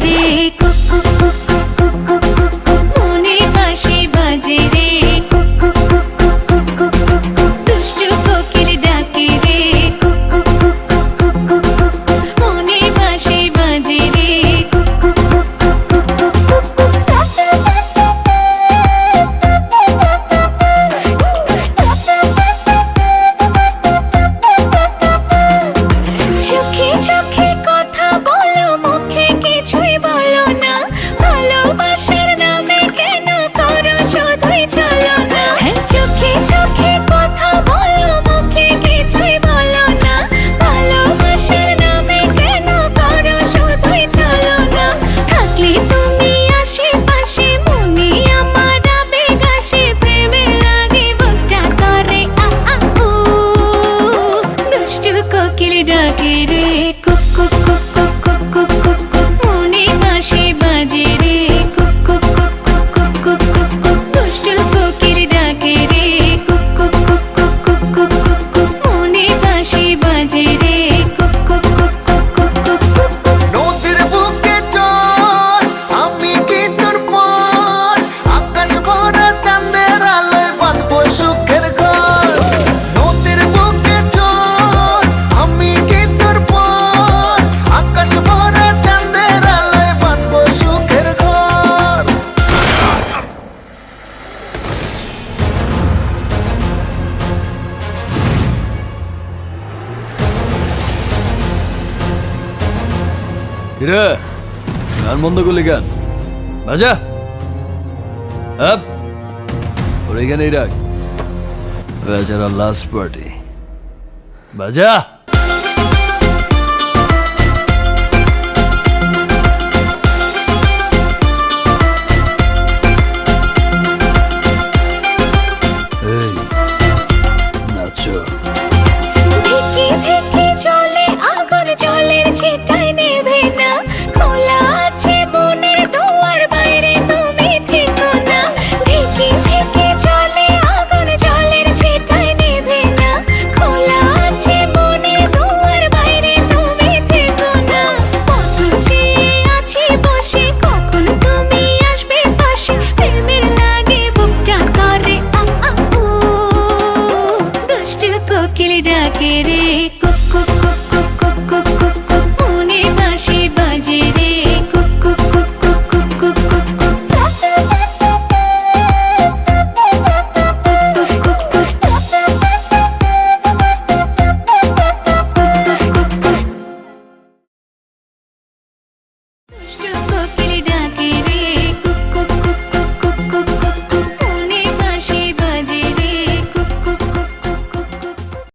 রে cook cook cook cook cook cook cook মনে বাঁশি বাজে রে cook cook cook cook cook cook cook দুষ্টু কোকিল ডাকে রে cook cook cook cook cook cook cook মনে বাঁশি বাজে রে cook cook cook cook cook cook cook চোখে চোখে কথা বলো মুখে কিছুই বলো না ভালোবাসার নামে কেন করো শুধুই চলো না চোখে চোখে কথা বলো মুখে কিছুই বলো না ভালোবাসার নামে কেন করো শুধুই চলো না থাকলে তুমি আশেপাশে মনে আমার আবেগ আসে প্রেমে লাগে বুকটা করে আ আ উ দুষ্টু কোকিল ডাকে রে cook cook cook cook cook cook cook cook মনে বাঁশি বাজে রে cook cook cook cook cook cook cook cook দুষ্টু কোকিল ডাকে রে cook cook cook cook cook cook cook cook মনে বাঁশি বাজে রে cook cook cook cook cook cook cook cook নদীর বুকে চল আমি কি তোর পর আকাশ ভরা চাঁদের আলোয় বাঁধবো সুখের ঘর নদীর বুকে চল আমি কি তোর পর আকাশ ভরা চাঁদের আলোয় বাঁধবো সুখের ঘর কিরে গান বন্ধ করলি গান বাজা আপ ওর এখানেই রাখ বেচারা লাস্ট পার্টি বাজা এই নাচো থেকে থেকে চলে আগুন জলের ছিটায় নেভে না খোলা আছে মনের দুয়ার বাইরে তুমি থেকো না থেকে থেকে চলে আগুন জলের ছিটায় নেভে না খোলা আছে মনের দুয়ার বাইরে তুমি থেকো না কত চেয়ে আছি বসে কখন তুমি আসবে পাশে প্রেমের লাগে বুকটা করে আ আ উ দুষ্টু কোকিল ডাকে রে কুক কুক